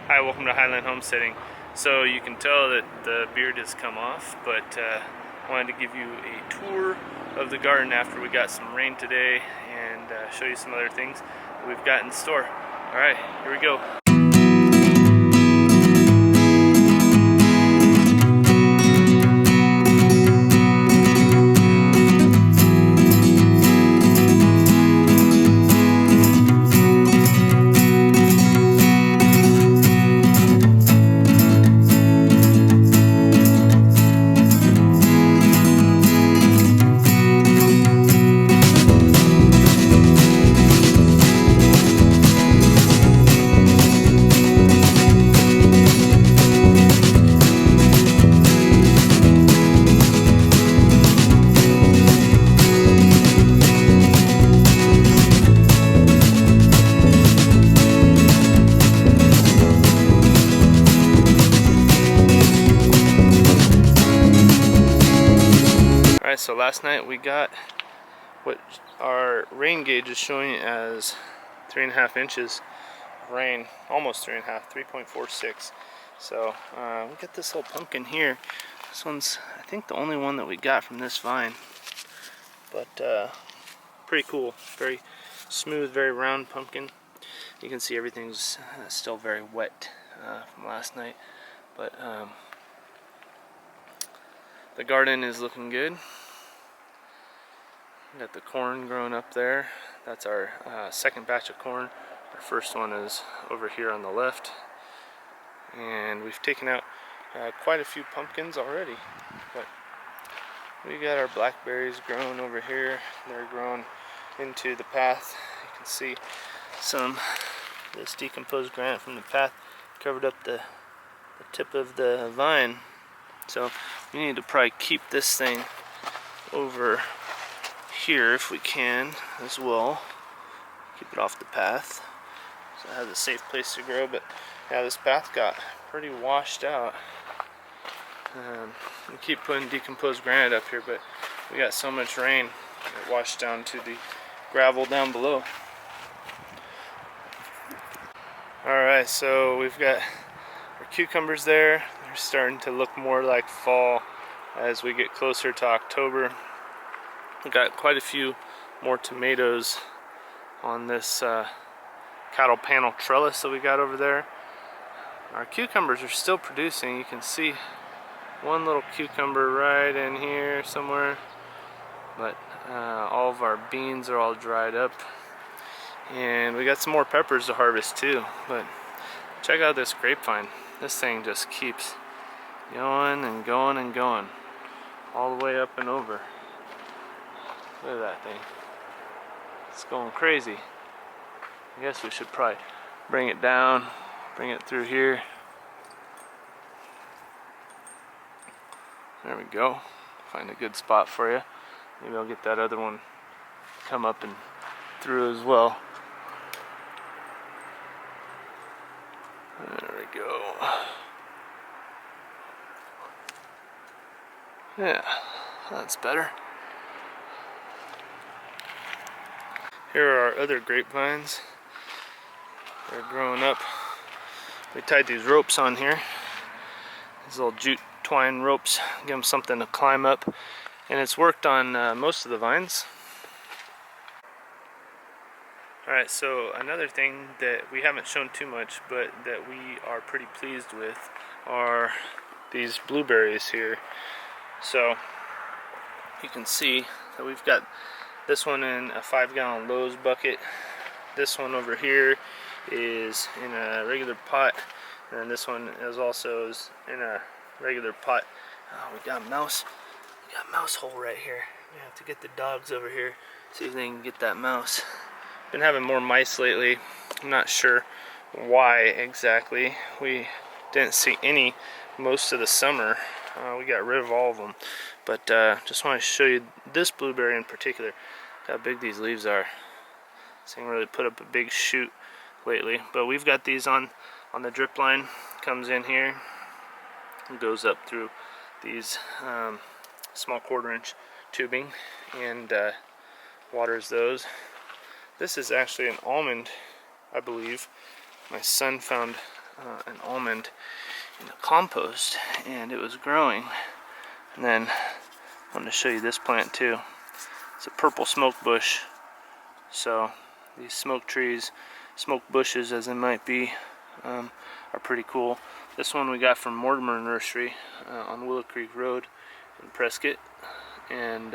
Hi, welcome to Highland Homesteading. So you can tell that the beard has come off, but I wanted to give you a tour of the garden after we got some rain today and show you some other things that we've got in store. Alright, here we go. So last night we got what our rain gauge is showing as 3.5 inches of rain, almost 3.5, 3.46. So we got this little pumpkin here. This one's, I think, the only one that we got from this vine, but pretty cool. Very smooth, very round pumpkin. You can see everything's still very wet from last night, but the garden is looking good. Got the corn growing up there. That's our second batch of corn. Our first one is over here on the left, and we've taken out quite a few pumpkins already. But we got our blackberries growing over here. They're growing into the path. You can see some of this decomposed granite from the path covered up the tip of the vine. So we need to probably keep this thing over here if we can as well. Keep it off the path so it has a safe place to grow. But yeah, this path got pretty washed out. We keep putting decomposed granite up here, but we got so much rain it washed down to the gravel down below. Alright, so we've got our cucumbers there. They're starting to look more like fall as we get closer to October. We got quite a few more tomatoes on this cattle panel trellis that we got over there. Our cucumbers are still producing. You can see one little cucumber right in here somewhere, but all of our beans are all dried up, and we got some more peppers to harvest too. But check out this grapevine. This thing just keeps going and going and going all the way up and over. Look at that thing. It's going crazy. I guess we should probably bring it down, bring it through here. There we go. Find a good spot for you. Maybe I'll get that other one come up and through as well. There we go. Yeah, that's better. Here are our other grapevines. They're growing up. We tied these ropes on here. These little jute twine ropes. Give them something to climb up. And it's worked on most of the vines. Alright, so another thing that we haven't shown too much, but that we are pretty pleased with, are these blueberries here. So you can see that we've got this one in a 5-gallon Lowe's bucket. This one over here is in a regular pot, and this one is also in a regular pot. Oh, we got a mouse. We got a mouse hole right here. We have to get the dogs over here, see if they can get that mouse. Been having more mice lately. I'm not sure why exactly. We didn't see any most of the summer. We got rid of all of them. But just want to show you this blueberry in particular. How big these leaves are. This thing really put up a big shoot lately. But we've got these on the drip line. Comes in here and goes up through these small 1/4-inch tubing and waters those. This is actually an almond, I believe. My son found an almond in the compost, and it was growing. And then I wanted to show you this plant too. It's a purple smoke bush. So these smoke trees, smoke bushes as they might be, are pretty cool. This one we got from Mortimer Nursery on Willow Creek Road in Prescott, and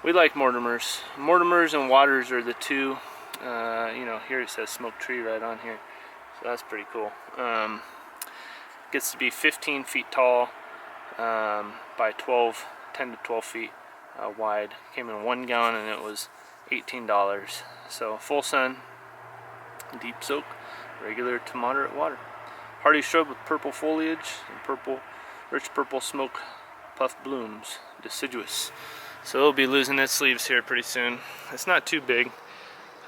we like Mortimers. Mortimers and Waters are the two. You know, here it says smoke tree right on here, so that's pretty cool. Gets to be 15 feet tall by 10 to 12 feet wide. Came in 1 gallon and it was $18. So full sun, deep soak, regular to moderate water. Hardy shrub with purple foliage and rich purple smoke puff blooms, deciduous. So it'll be losing its leaves here pretty soon. It's not too big.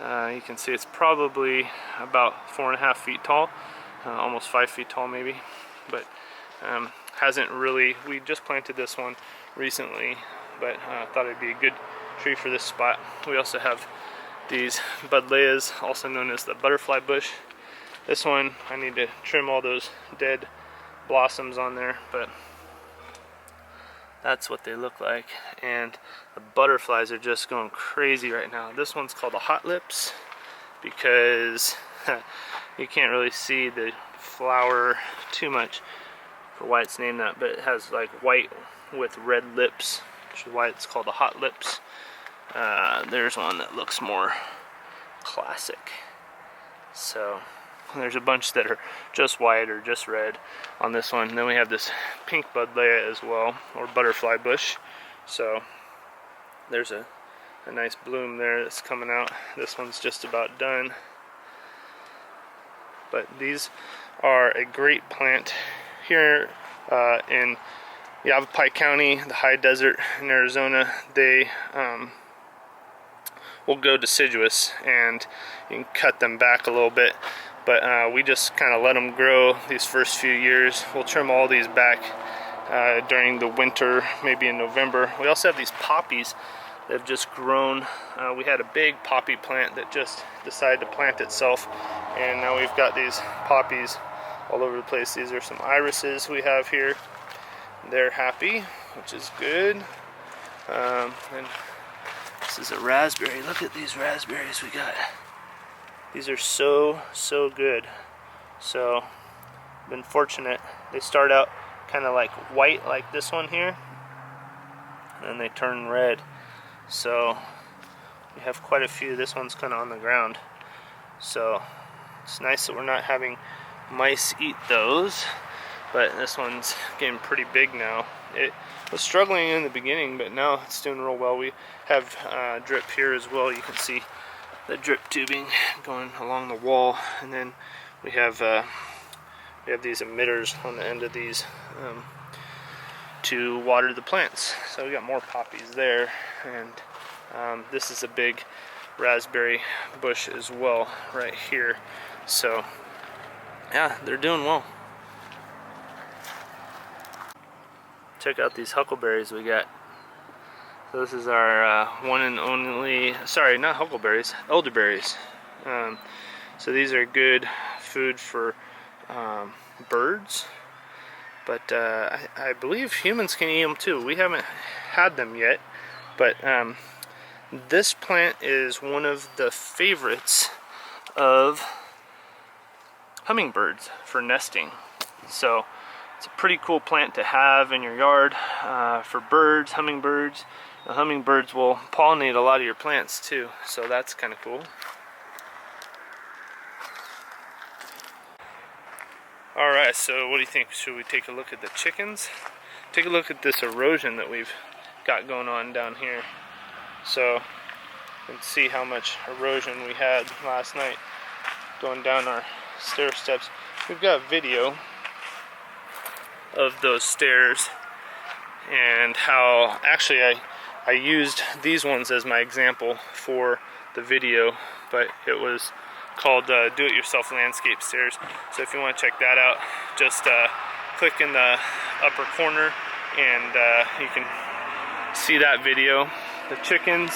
You can see it's probably about 4.5 feet tall, almost 5 feet tall maybe, but hasn't really, we just planted this one recently, but thought it'd be a good tree for this spot. We also have these buddleias, also known as the butterfly bush. This one, I need to trim all those dead blossoms on there, but that's what they look like. And the butterflies are just going crazy right now. This one's called the hot lips because you can't really see the flower too much for why it's named that, but it has like white with red lips, which is why it's called the hot lips. There's one that looks more classic. So there's a bunch that are just white or just red on this one. And then we have this pink buddleia as well, or butterfly bush. So there's a nice bloom there that's coming out. This one's just about done. But these are a great plant here in Yavapai County, the high desert in Arizona. They will go deciduous, and you can cut them back a little bit, but we just kind of let them grow these first few years. We'll trim all these back during the winter, maybe in November. We also have these poppies that have just grown. We had a big poppy plant that just decided to plant itself, and now we've got these poppies all over the place. These are some irises we have here. They're happy, which is good. And this is a raspberry. Look at these raspberries we got. These are so good. So been fortunate. They start out kind of like white, like this one here, and then they turn red. So we have quite a few. This one's kind of on the ground, so it's nice that we're not having mice eat those. But this one's getting pretty big now. It was struggling in the beginning, but now it's doing real well. We have drip here as well. You can see the drip tubing going along the wall, and then we have these emitters on the end of these to water the plants. So we got more poppies there, and this is a big raspberry bush as well right here. So yeah, they're doing well. Check out these huckleberries we got. So this is our one and only, sorry, not huckleberries, elderberries. So these are good food for birds, but I believe humans can eat them too. We haven't had them yet, but this plant is one of the favorites of hummingbirds for nesting. So it's a pretty cool plant to have in your yard for birds, hummingbirds. The hummingbirds will pollinate a lot of your plants too, so that's kind of cool. Alright, so what do you think? Should we take a look at the chickens? Take a look at this erosion that we've got going on down here. So you can see how much erosion we had last night going down our stair steps. We've got a video of those stairs and how actually I used these ones as my example for the video, but it was called do-it-yourself landscape stairs. So if you want to check that out, just click in the upper corner and you can see that video. The chickens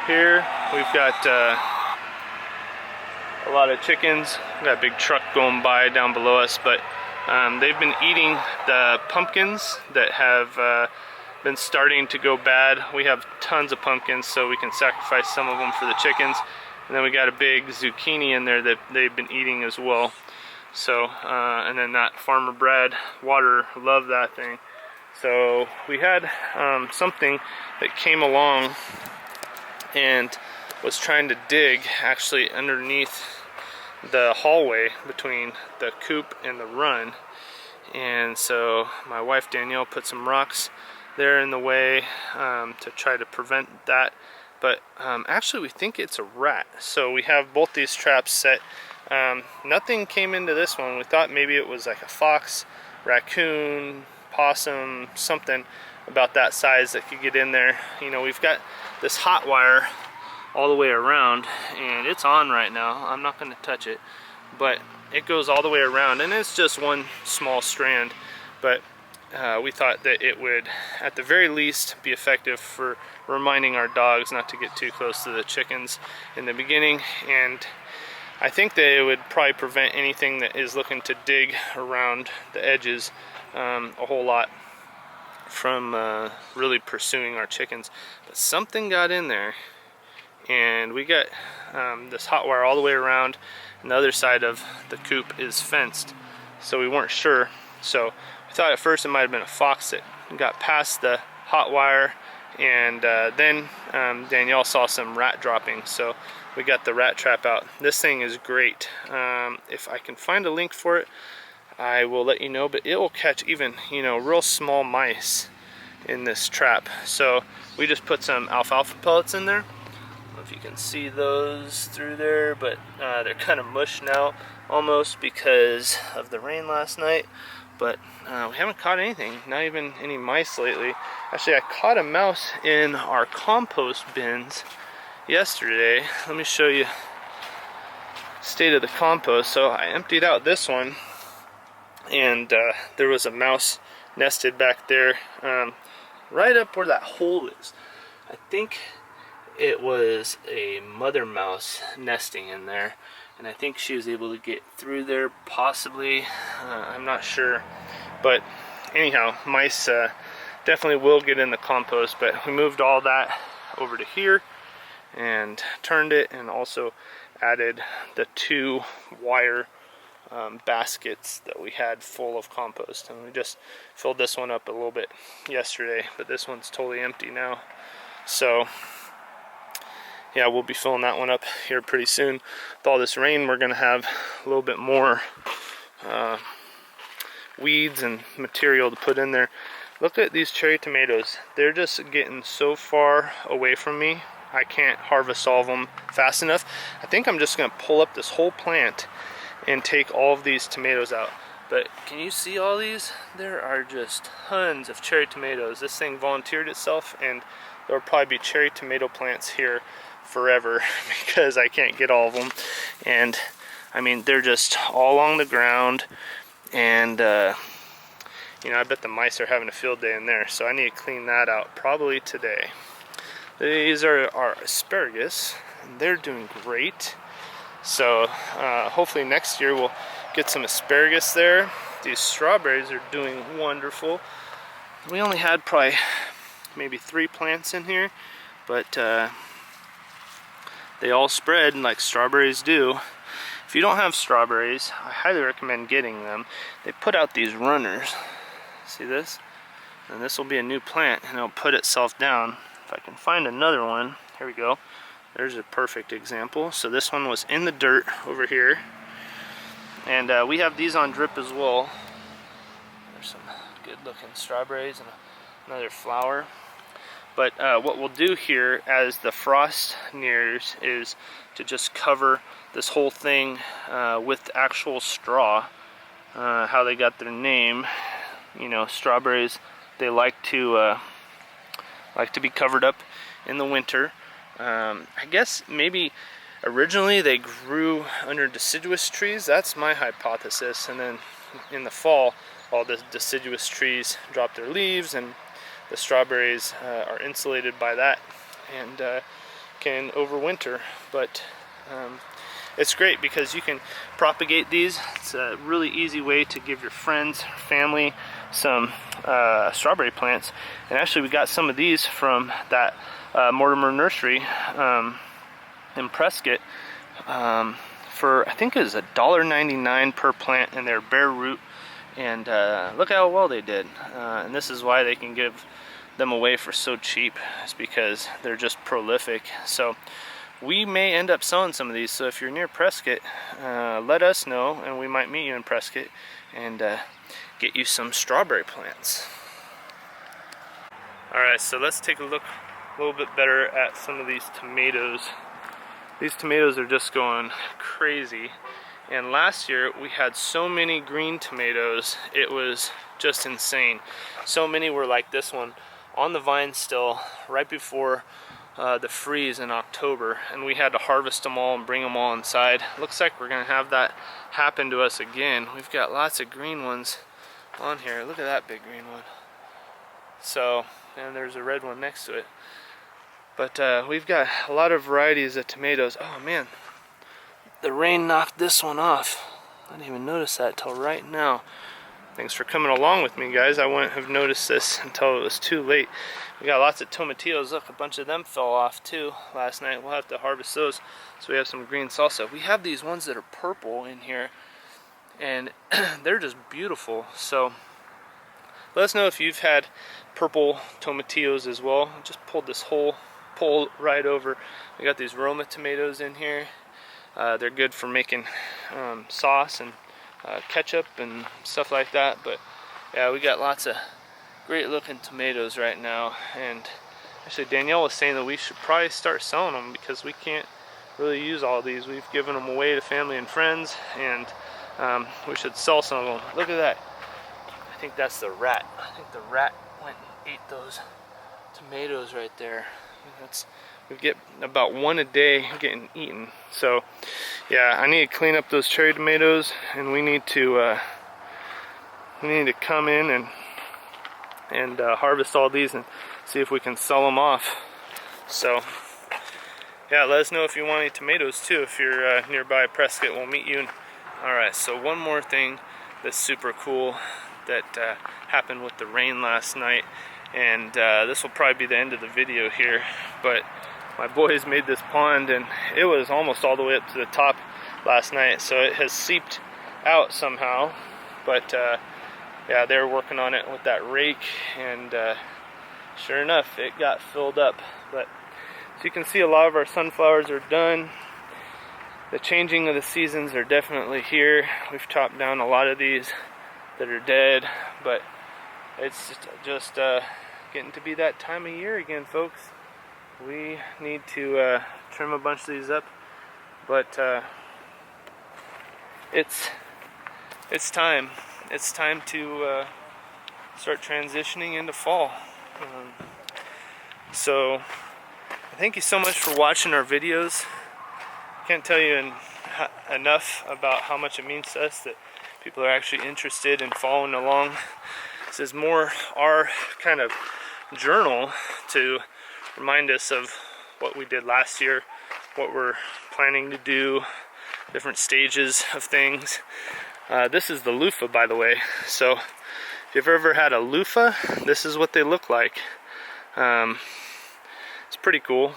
here, we've got a lot of chickens. We got a big truck going by down below us, but they've been eating the pumpkins that have been starting to go bad. We have tons of pumpkins, so we can sacrifice some of them for the chickens. And then we got a big zucchini in there that they've been eating as well. So, and then that Farmer Brad water, love that thing. So we had something that came along and was trying to dig actually underneath the hallway between the coop and the run. And so my wife Danielle put some rocks there in the way to try to prevent that. But actually we think it's a rat. So we have both these traps set. Nothing came into this one. We thought maybe it was like a fox, raccoon, possum, something about that size that could get in there. You know, we've got this hot wire all the way around, and it's on right now. I'm not going to touch it, but it goes all the way around, and it's just one small strand. But we thought that it would, at the very least, be effective for reminding our dogs not to get too close to the chickens in the beginning. And I think that it would probably prevent anything that is looking to dig around the edges a whole lot from really pursuing our chickens. But something got in there, and we got this hot wire all the way around, and the other side of the coop is fenced, so we weren't sure. So we thought at first it might have been a fox that got past the hot wire, and then Danielle saw some rat dropping, so we got the rat trap out. This thing is great. If I can find a link for it, I will let you know, but it will catch even, you know, real small mice in this trap. So we just put some alfalfa pellets in there. I don't know if you can see those through there, but they're kind of mush now almost because of the rain last night. But we haven't caught anything, not even any mice lately. Actually, I caught a mouse in our compost bins yesterday. Let me show you state of the compost. So I emptied out this one, and there was a mouse nested back there, right up where that hole is. I think it was a mother mouse nesting in there, and I think she was able to get through there, possibly. I'm not sure, but anyhow, mice definitely will get in the compost. But we moved all that over to here and turned it, and also added the 2 wire baskets that we had full of compost, and we just filled this one up a little bit yesterday, but this one's totally empty now. So yeah, we'll be filling that one up here pretty soon. With all this rain, we're gonna have a little bit more weeds and material to put in there. Look at these cherry tomatoes. They're just getting so far away from me. I can't harvest all of them fast enough. I think I'm just gonna pull up this whole plant and take all of these tomatoes out. But can you see all these? There are just tons of cherry tomatoes. This thing volunteered itself, and there will probably be cherry tomato plants here forever because I can't get all of them. And I mean, they're just all along the ground, and you know, I bet the mice are having a field day in there, so I need to clean that out probably today. These are our asparagus, and they're doing great. So hopefully next year we'll get some asparagus there. These strawberries are doing wonderful. We only had probably maybe 3 plants in here, but they all spread like strawberries do. If you don't have strawberries, I highly recommend getting them. They put out these runners. See this? And this will be a new plant, and it'll put itself down. If I can find another one, here we go. There's a perfect example. So this one was in the dirt over here, and we have these on drip as well. There's some good looking strawberries and another flower. But what we'll do here as the frost nears is to just cover this whole thing with actual straw. How they got their name, you know, strawberries, they like to be covered up in the winter. I guess maybe originally they grew under deciduous trees. That's my hypothesis. And then in the fall, all the deciduous trees drop their leaves, and the strawberries are insulated by that and can overwinter. But it's great because you can propagate these. It's a really easy way to give your friends, family some strawberry plants. And actually we got some of these from that Mortimer nursery in Prescott for, I think it was $1.99 per plant, and they're bare root. And look how well they did. And this is why they can give them away for so cheap. It's because they're just prolific. So we may end up selling some of these. So if you're near Prescott, let us know, and we might meet you in Prescott and get you some strawberry plants. Alright, so let's take a look a little bit better at some of these tomatoes. These tomatoes are just going crazy. And last year we had so many green tomatoes, it was just insane. So many were like this one on the vine still right before the freeze in October, and we had to harvest them all and bring them all inside. Looks like we're gonna have that happen to us again. We've got lots of green ones on here. Look at that big green one. So, and there's a red one next to it. But we've got a lot of varieties of tomatoes. Oh man, the rain knocked this one off. I didn't even notice that till right now. Thanks for coming along with me, guys. I wouldn't have noticed this until it was too late. We got lots of tomatillos. Look, a bunch of them fell off too last night. We'll have to harvest those so we have some green salsa. We have these ones that are purple in here, and they're just beautiful. So let us know if you've had purple tomatillos as well. I just pulled this whole pole right over. We got these Roma tomatoes in here. They're good for making sauce and ketchup and stuff like that. But yeah, we got lots of great looking tomatoes right now. And actually Danielle was saying that we should probably start selling them because we can't really use all these. We've given them away to family and friends, and we should sell some of them. Look at that. I think that's the rat. I think the rat went and ate those tomatoes right there. We get about one a day getting eaten. So yeah, I need to clean up those cherry tomatoes, and we need to come in and harvest all these and see if we can sell them off. So yeah, let us know if you want any tomatoes too. If you're nearby Prescott, we'll meet you. Alright, so one more thing that's super cool that happened with the rain last night, and this will probably be the end of the video here, but my boys made this pond, and it was almost all the way up to the top last night, so it has seeped out somehow. But yeah, they were working on it with that rake, and sure enough, it got filled up. But as you can see, a lot of our sunflowers are done. The changing of the seasons are definitely here. We've chopped down a lot of these that are dead, but it's just getting to be that time of year again, folks. We need to trim a bunch of these up, but it's time. It's time to start transitioning into fall. So thank you so much for watching our videos. Can't tell you enough about how much it means to us that people are actually interested in following along. This is more our kind of journal to remind us of what we did last year, what we're planning to do, different stages of things. This is the loofah, by the way. So if you've ever had a loofah, this is what they look like. It's pretty cool.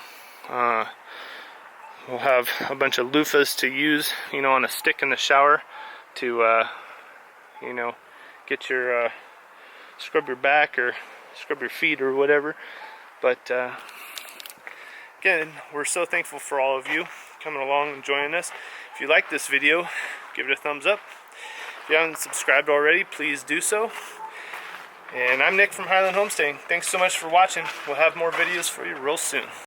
We'll have a bunch of loofahs to use, you know, on a stick in the shower to, you know, get your, scrub your back or scrub your feet or whatever. But again, we're so thankful for all of you coming along and joining us. If you like this video, give it a thumbs up. If you haven't subscribed already, please do so. And I'm Nick from Highland Homesteading. Thanks so much for watching. We'll have more videos for you real soon.